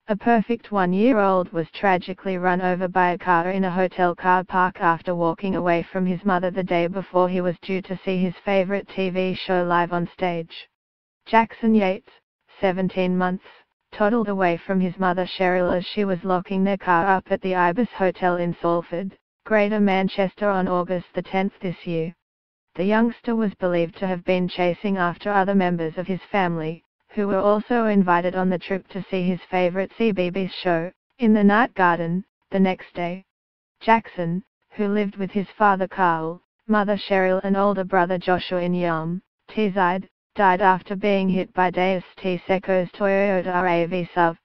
A perfect 1-year-old was tragically run over by a car in a hotel car park after walking away from his mother the day before he was due to see his favorite TV show live on stage. Jackson Yates, 17 months, toddled away from his mother Cheryl as she was locking their car up at the Ibis Hotel in Salford, Greater Manchester on August 10 this year. The youngster was believed to have been chasing after other members of his family, who were also invited on the trip to see his favorite CBeebies show, in the night garden, the next day. Jackson, who lived with his father Carl, mother Cheryl and older brother Joshua in Yom, Teesside, died after being hit by Deus Tseko's Toyota RAV SUV.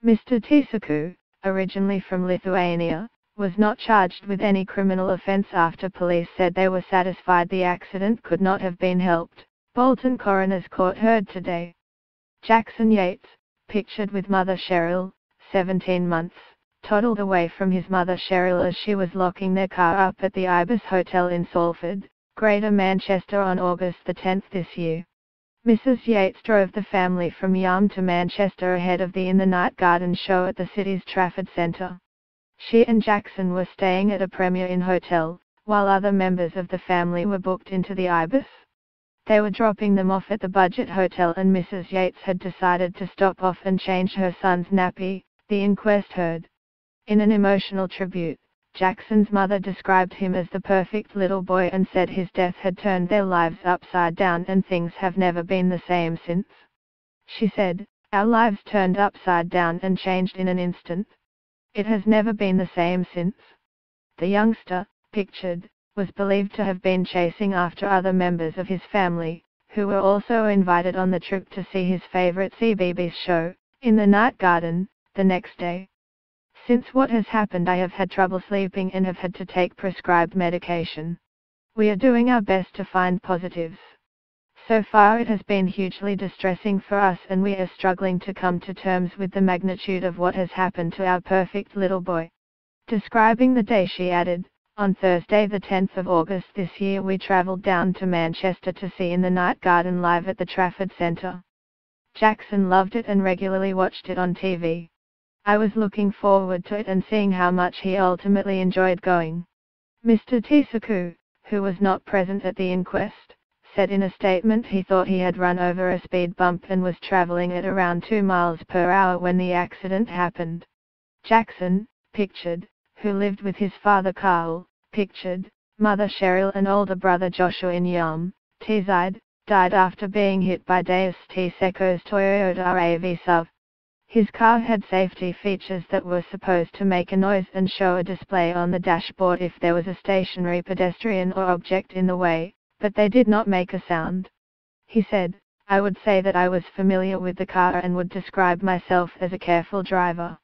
Mr. Tseku, originally from Lithuania, was not charged with any criminal offence after police said they were satisfied the accident could not have been helped, Bolton Coroner's Court heard today. Jackson Yates, pictured with mother Cheryl, 17 months, toddled away from his mother Cheryl as she was locking their car up at the Ibis Hotel in Salford, Greater Manchester on August 10 this year. Mrs. Yates drove the family from Yarm to Manchester ahead of the In the Night Garden show at the city's Trafford Centre. She and Jackson were staying at a Premier Inn hotel, while other members of the family were booked into the Ibis. They were dropping them off at the budget hotel and Mrs. Yates had decided to stop off and change her son's nappy, the inquest heard. In an emotional tribute, Jackson's mother described him as the perfect little boy and said his death had turned their lives upside down and things have never been the same since. She said, "Our lives turned upside down and changed in an instant. It has never been the same since." The youngster, pictured, was believed to have been chasing after other members of his family, who were also invited on the trip to see his favorite CBeebies show, in the night garden, the next day. "Since what has happened I have had trouble sleeping and have had to take prescribed medication. We are doing our best to find positives. So far it has been hugely distressing for us and we are struggling to come to terms with the magnitude of what has happened to our perfect little boy." Describing the day she added, "On Thursday the 10th of August this year we travelled down to Manchester to see In the Night Garden live at the Trafford Centre. Jackson loved it and regularly watched it on TV. I was looking forward to it and seeing how much he ultimately enjoyed going." Mr. Tseku, who was not present at the inquest, said in a statement he thought he had run over a speed bump and was travelling at around 2 miles per hour when the accident happened. Jackson, pictured, who lived with his father Carl, pictured, mother Cheryl and older brother Joshua in Yom, Teesside, died after being hit by Deus Tseko's Toyota RAV SUV. His car had safety features that were supposed to make a noise and show a display on the dashboard if there was a stationary pedestrian or object in the way, but they did not make a sound. He said, "I would say that I was familiar with the car and would describe myself as a careful driver.